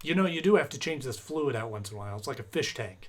You know, you do have to change this fluid out once in a while. It's like a fish tank.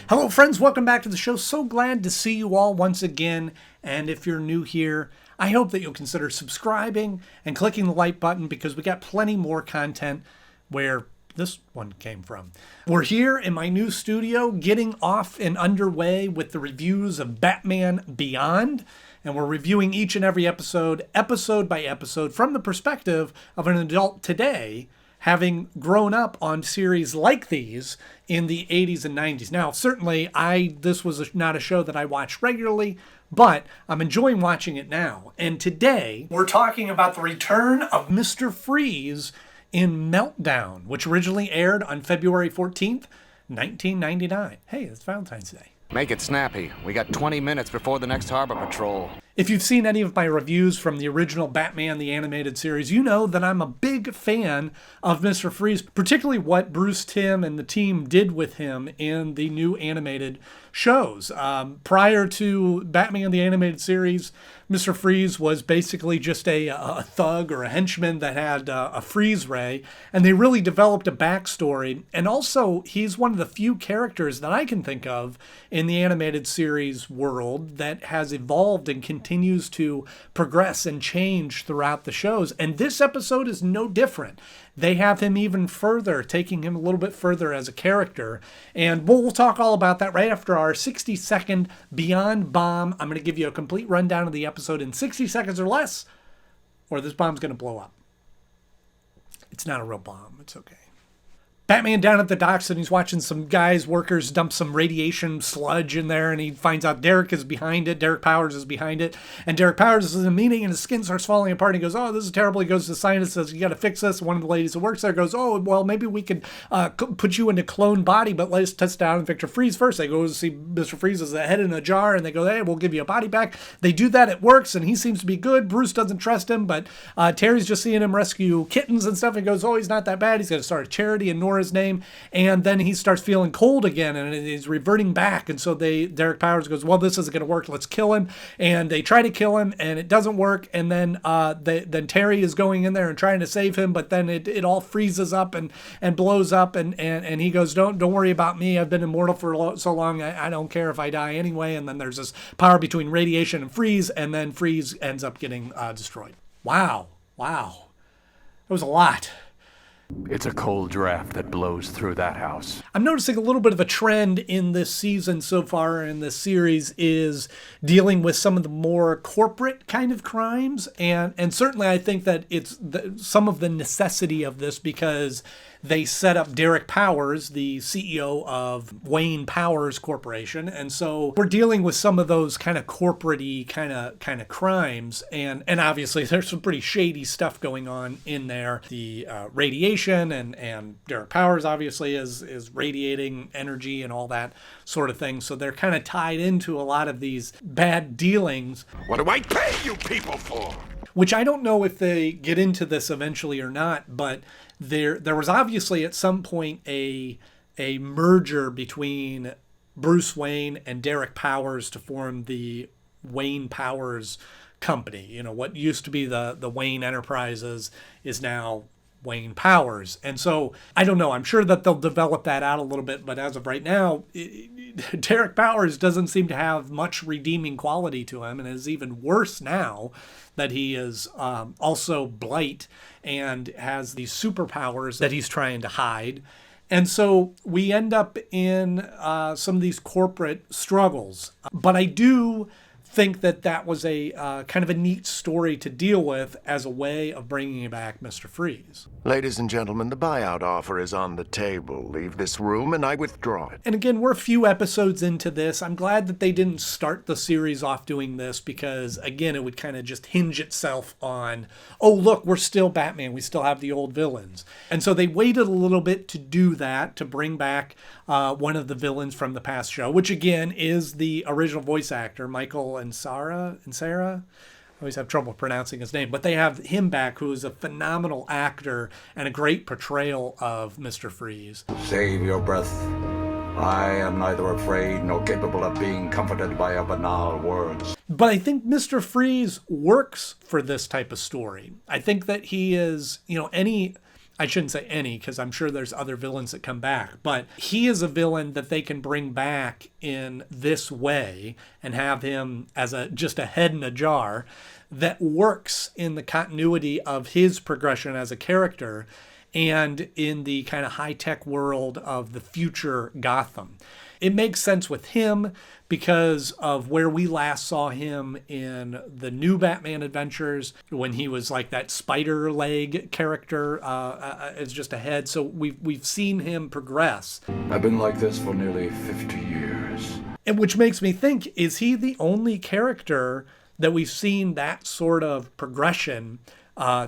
Hello friends, welcome back to the show. So glad to see you all once again. And if you're new here, I hope that you'll consider subscribing and clicking the like button because we got plenty more content where this one came from. We're here in my new studio getting off and underway with the reviews of Batman Beyond. And we're reviewing each and every episode by episode, from the perspective of an adult today, having grown up on series like these in the 80s and 90s. Now, certainly, this was not a show that I watched regularly, but I'm enjoying watching it now. And today, we're talking about the return of Mr. Freeze in Meltdown, which originally aired on February 14th, 1999. Hey, it's Valentine's Day. Make it snappy. We got 20 minutes before the next harbor patrol. If you've seen any of my reviews from the original Batman the Animated Series, you know that I'm a big fan of Mr. Freeze, particularly what Bruce Timm and the team did with him in the new animated shows. Prior to Batman the Animated Series, Mr. Freeze was basically just a thug or a henchman that had a freeze ray, and they really developed a backstory. And also, he's one of the few characters that I can think of in the animated series world that has evolved and continues to progress and change throughout the shows. And this episode is no different. They have him even further, taking him a little bit further as a character. And we'll talk all about that right after our 60-second Beyond Bomb. I'm going to give you a complete rundown of the episode in 60 seconds or less, or this bomb's going to blow up. It's not a real bomb. It's okay. Batman down at the docks, and he's watching some workers dump some radiation sludge in there, and he finds out Derek is behind it. Derek Powers is behind it, and Derek Powers is in a meeting, and his skin starts falling apart, and he goes, "Oh, this is terrible." He goes to the scientist, says, "You got to fix this." One of the ladies who works there goes, "Oh, well, maybe we could put you in a clone body, but let's test it out on Victor Freeze first." They go to see Mr. Freeze's head in a jar, and they go, "Hey, we'll give you a body back." They do that, it works, and he seems to be good. Bruce doesn't trust him, but Terry's just seeing him rescue kittens and stuff, and goes, "Oh, he's not that bad. He's going to start a charity in Nora's name." And then he starts feeling cold again, and he's reverting back. And so Derek Powers goes, "Well, this isn't going to work. Let's kill him." And they try to kill him, and it doesn't work. And then then Terry is going in there and trying to save him, but then it all freezes up and blows up. And he goes, "Don't worry about me. I've been immortal for so long. I don't care if I die anyway." And then there's this power between radiation and freeze, and then freeze ends up getting destroyed. Wow. That was a lot. It's a cold draft that blows through that house. I'm noticing a little bit of a trend in this season so far, in this series, is dealing with some of the more corporate kind of crimes. And certainly I think that it's some of the necessity of this, because they set up Derek Powers, the CEO of Wayne Powers Corporation. And so we're dealing with some of those kind of corporate-y kind of crimes. And obviously there's some pretty shady stuff going on in there. The radiation and Derek Powers obviously is radiating energy and all that sort of thing. So they're kind of tied into a lot of these bad dealings. What do I pay you people for? Which I don't know if they get into this eventually or not, but there was obviously at some point a merger between Bruce Wayne and Derek Powers to form the Wayne Powers company. You know, what used to be the Wayne Enterprises is now Wayne Powers. And so, I don't know, I'm sure that they'll develop that out a little bit, but as of right now, Derek Powers doesn't seem to have much redeeming quality to him, and is even worse now that he is also Blight and has these superpowers that he's trying to hide. And so we end up in some of these corporate struggles. But I do think that was a kind of a neat story to deal with as a way of bringing back Mr. Freeze. Ladies and gentlemen, the buyout offer is on the table. Leave this room and I withdraw it. And again, we're a few episodes into this. I'm glad that they didn't start the series off doing this, because again, it would kind of just hinge itself on, oh, look, we're still Batman. We still have the old villains. And so they waited a little bit to do that, to bring back one of the villains from the past show, which again is the original voice actor, Michael and Sarah. I always have trouble pronouncing his name, but they have him back, who is a phenomenal actor and a great portrayal of Mr. Freeze. Save your breath. I am neither afraid nor capable of being comforted by your banal words. But I think Mr. Freeze works for this type of story. I think that he is, I shouldn't say any, because I'm sure there's other villains that come back, but he is a villain that they can bring back in this way and have him as just a head in a jar that works in the continuity of his progression as a character and in the kind of high-tech world of the future Gotham. It makes sense with him because of where we last saw him in the new Batman adventures when he was like that spider leg character as just a head. So we've seen him progress. I've been like this for nearly 50 years. And which makes me think, is he the only character that we've seen that sort of progression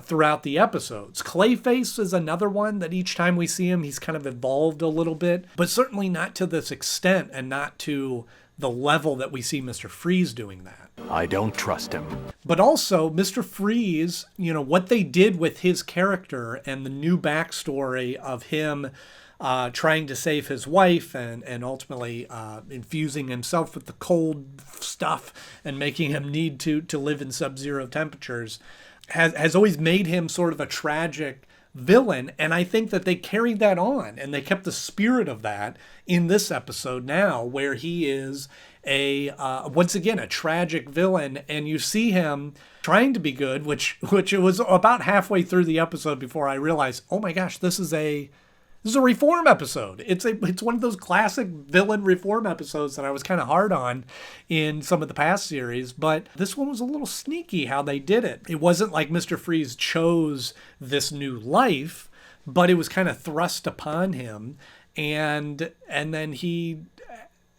throughout the episodes? Clayface is another one that each time we see him, he's kind of evolved a little bit, but certainly not to this extent and not to the level that we see Mr. Freeze doing that. I don't trust him. But also, Mr. Freeze, what they did with his character and the new backstory of him trying to save his wife and ultimately infusing himself with the cold stuff and making him need to live in sub-zero temperatures has always made him sort of a tragic villain. And I think that they carried that on and they kept the spirit of that in this episode now, where he is once again, a tragic villain. And you see him trying to be good, which it was about halfway through the episode before I realized, oh my gosh, this is a reform episode. It's one of those classic villain reform episodes that I was kind of hard on in some of the past series, but this one was a little sneaky how they did it. It wasn't like Mr. Freeze chose this new life, but it was kind of thrust upon him, and then he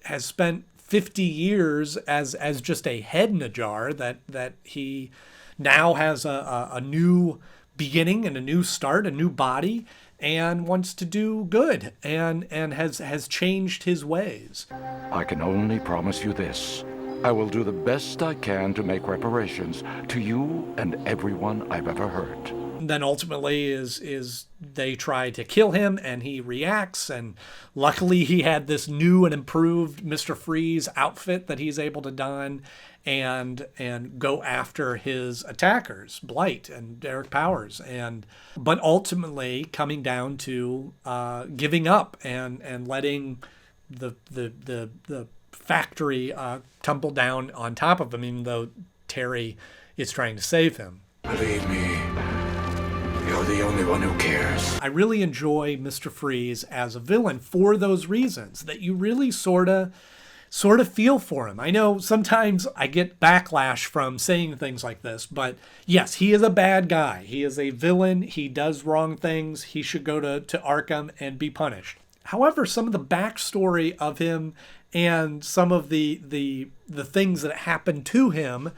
has spent 50 years as just a head in a jar that he now has a new beginning and a new start, a new body, and wants to do good and has changed his ways. I can only promise you this. I will do the best I can to make reparations to you and everyone I've ever hurt. Then ultimately is they try to kill him and he reacts, and luckily he had this new and improved Mr. Freeze outfit that he's able to don and go after his attackers, Blight and Derek Powers, but ultimately coming down to giving up and letting the factory tumble down on top of him, even though Terry is trying to save him. Believe me, you're the only one who cares. I really enjoy Mr. Freeze as a villain for those reasons, that you really sort of feel for him. I know sometimes I get backlash from saying things like this, but yes, he is a bad guy. He is a villain. He does wrong things. He should go to Arkham and be punished. However, some of the backstory of him and some of the things that happen to him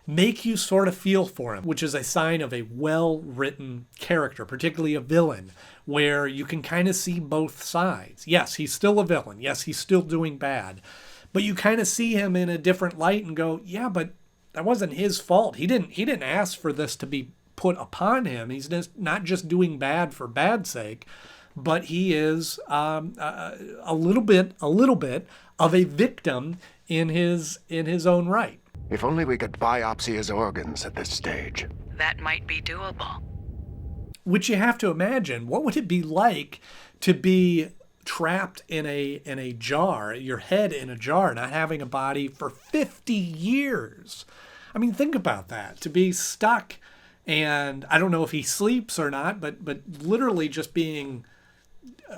make you sort of feel for him, which is a sign of a well-written character, particularly a villain, where you can kind of see both sides. Yes, he's still a villain. Yes, he's still doing bad. But you kind of see him in a different light and go, yeah, but that wasn't his fault. He didn't ask for this to be put upon him. He's not just doing bad for bad's sake, but he is a little bit of a victim in his own right. If only we could biopsy his organs at this stage. That might be doable. Which you have to imagine. What would it be like to be trapped in a jar, your head in a jar, not having a body for 50 years? I mean, think about that. To be stuck, and I don't know if he sleeps or not, but literally just being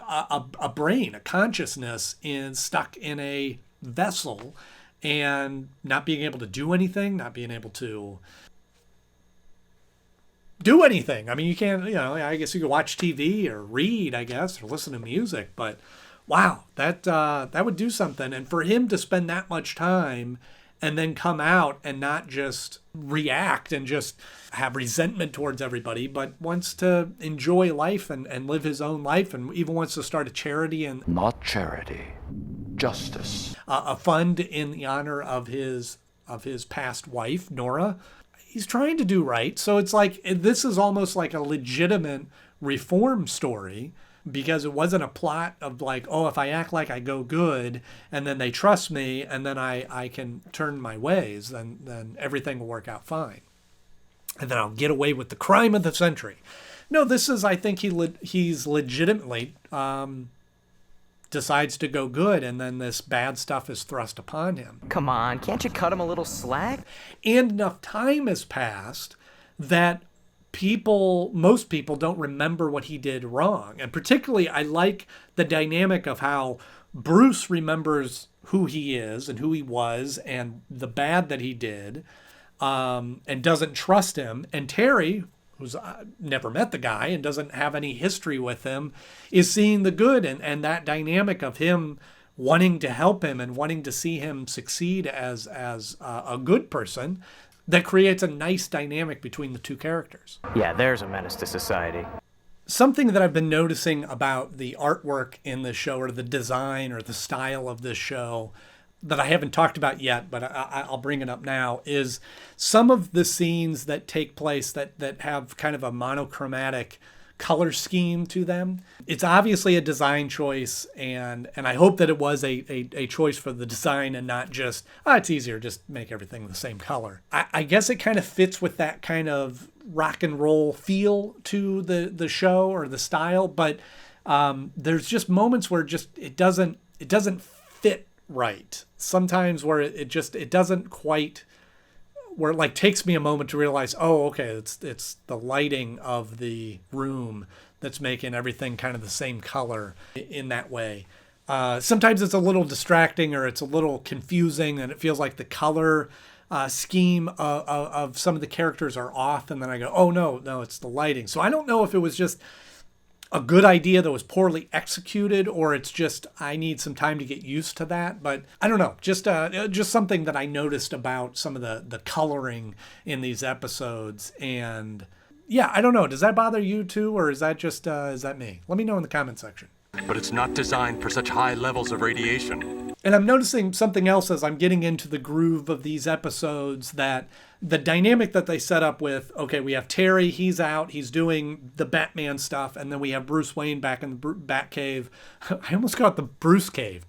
a brain, a consciousness, stuck in a vessel and not being able to do anything, not being able to do anything. I mean, you can't, I guess you could watch TV or read, I guess, or listen to music, but wow, that would do something. And for him to spend that much time and then come out and not just react and just have resentment towards everybody, but wants to enjoy life and live his own life, and even wants to start a charity and Not charity, justice. A fund in the honor of his past wife, Nora. He's trying to do right. So it's like, this is almost like a legitimate reform story because it wasn't a plot of like, oh, if I act like I go good and then they trust me and then I can turn my ways, then everything will work out fine. And then I'll get away with the crime of the century. No, this is, I think he's legitimately decides to go good, and then this bad stuff is thrust upon him. Come on, can't you cut him a little slack? And enough time has passed that most people don't remember what he did wrong. And particularly, I like the dynamic of how Bruce remembers who he is and who he was and the bad that he did, and doesn't trust him. And Terry, who's never met the guy and doesn't have any history with him, is seeing the good, and that dynamic of him wanting to help him and wanting to see him succeed as a good person, that creates a nice dynamic between the two characters. Yeah, there's a menace to society. Something that I've been noticing about the artwork in this show, or the design or the style of this show, that I haven't talked about yet, but I'll bring it up now, is some of the scenes that take place that have kind of a monochromatic color scheme to them. It's obviously a design choice, and I hope that it was a choice for the design and not just, it's easier, just make everything the same color. I guess it kind of fits with that kind of rock and roll feel to the show or the style, but there's just moments where it doesn't fit right. Sometimes where it doesn't quite, where it like takes me a moment to realize, oh, okay, it's the lighting of the room that's making everything kind of the same color in that way. Sometimes it's a little distracting, or it's a little confusing, and it feels like the color scheme of some of the characters are off, and then I go, oh no, it's the lighting. So I don't know if it was just a good idea that was poorly executed, or it's just I need some time to get used to that. But I don't know, just something that I noticed about some of the coloring in these episodes. And yeah, I don't know, does that bother you too, or is that just is that me? Let me know in the comment section. But it's not designed for such high levels of radiation. And I'm noticing something else as I'm getting into the groove of these episodes, that the dynamic that they set up with, okay, we have Terry, he's out, he's doing the Batman stuff, and then we have Bruce Wayne back in the Batcave. I almost got the Bruce Cave.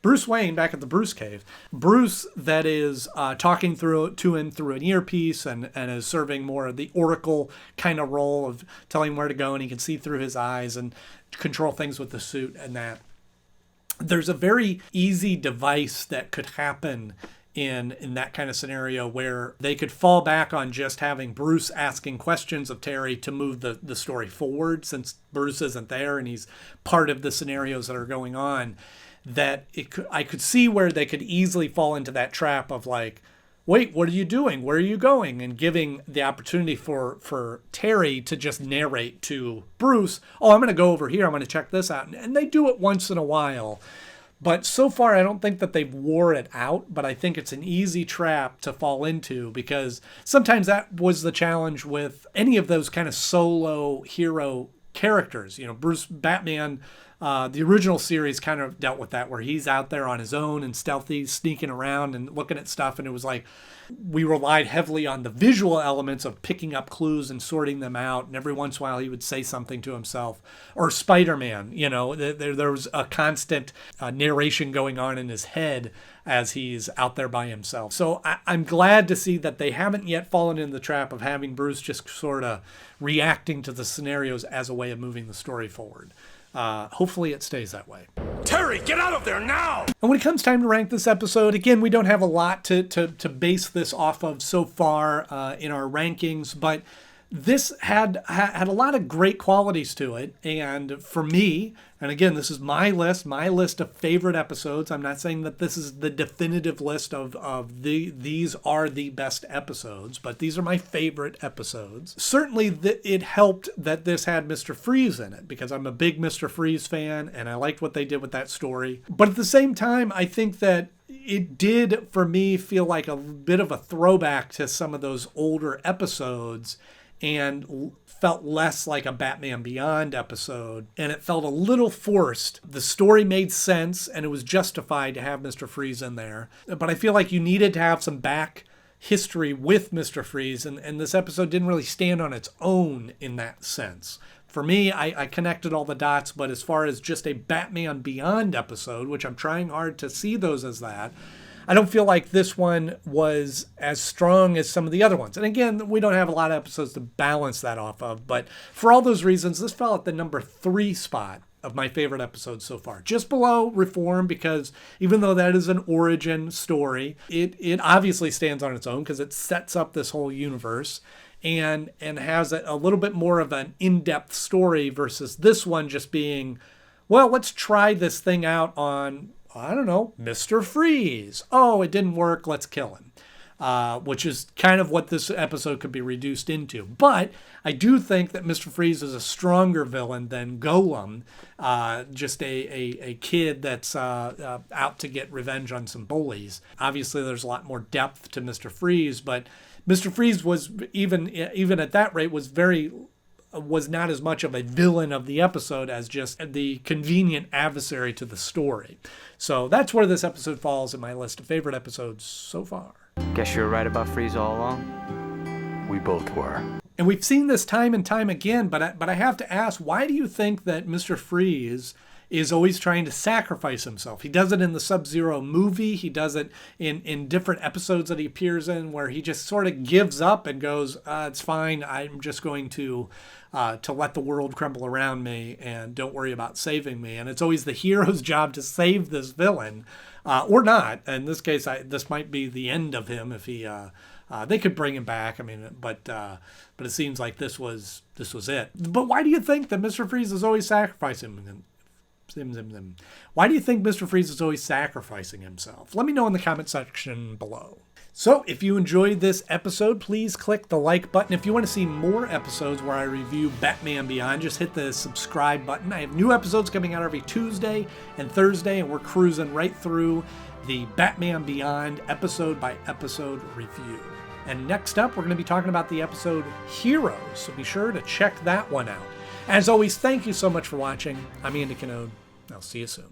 Bruce Wayne back at the Bruce Cave. Bruce that is talking to him through an earpiece and is serving more of the Oracle kind of role of telling him where to go, and he can see through his eyes and control things with the suit and that. There's a very easy device that could happen in that kind of scenario, where they could fall back on just having Bruce asking questions of Terry to move the story forward, since Bruce isn't there and he's part of the scenarios that are going on. That I could see where they could easily fall into that trap of like, wait, what are you doing? Where are you going? And giving the opportunity for Terry to just narrate to Bruce, oh, I'm going to go over here, I'm going to check this out. And they do it once in a while. But so far, I don't think that they've wore it out, but I think it's an easy trap to fall into, because sometimes that was the challenge with any of those kind of solo hero characters. You know, Batman, the original series kind of dealt with that, where he's out there on his own and stealthy, sneaking around and looking at stuff. And it was like, we relied heavily on the visual elements of picking up clues and sorting them out. And every once in a while he would say something to himself. Or Spider-Man, you know, there was a constant narration going on in his head as he's out there by himself. So I'm glad to see that they haven't yet fallen into the trap of having Bruce just sort of reacting to the scenarios as a way of moving the story forward. Hopefully it stays that way. Terry, get out of there now! And when it comes time to rank this episode, again, we don't have a lot to base this off of so far in our rankings, but this had a lot of great qualities to it. And for me, and again, this is my list of favorite episodes. I'm not saying that this is the definitive list of these are the best episodes, but these are my favorite episodes. Certainly it helped that this had Mr. Freeze in it, because I'm a big Mr. Freeze fan and I liked what they did with that story. But at the same time, I think that it did, for me, feel like a bit of a throwback to some of those older episodes, and felt less like a Batman Beyond episode, and it felt a little forced. The story made sense, and it was justified to have Mr. Freeze in there, but I feel like you needed to have some back history with Mr. Freeze, and this episode didn't really stand on its own in that sense. For me, I connected all the dots, but as far as just a Batman Beyond episode, which I'm trying hard to see those as that, I don't feel like this one was as strong as some of the other ones. And again, we don't have a lot of episodes to balance that off of, but for all those reasons, this fell at the number 3 spot of my favorite episodes so far. Just below Reform, because even though that is an origin story, it obviously stands on its own because it sets up this whole universe and has a little bit more of an in-depth story versus this one just being, well, let's try this thing out on, I don't know, Mr. Freeze. Oh, it didn't work, let's kill him. Which is kind of what this episode could be reduced into. But I do think that Mr. Freeze is a stronger villain than Golem, just a kid that's out to get revenge on some bullies. Obviously, there's a lot more depth to Mr. Freeze, but Mr. Freeze was, even at that rate, was not as much of a villain of the episode as just the convenient adversary to the story. So that's where this episode falls in my list of favorite episodes so far. Guess you were right about Freeze all along. We both were. And we've seen this time and time again, but I have to ask, why do you think that Mr. Freeze is always trying to sacrifice himself? He does it in the Sub-Zero movie. He does it in different episodes that he appears in where he just sort of gives up and goes, it's fine. I'm just going to let the world crumble around me and don't worry about saving me. And it's always the hero's job to save this villain, or not. In this case, this might be the end of him if he... they could bring him back. I mean, but it seems like this was it. But why do you think that Mr. Freeze is always sacrificing him? Why do you think Mr. Freeze is always sacrificing himself? Let me know in the comment section below. So if you enjoyed this episode, please click the like button. If you want to see more episodes where I review Batman Beyond, just hit the subscribe button. I have new episodes coming out every Tuesday and Thursday, and we're cruising right through the Batman Beyond episode by episode review. And next up, we're going to be talking about the episode Heroes, so be sure to check that one out. As always, thank you so much for watching. I'm Andy Knode. I'll see you soon.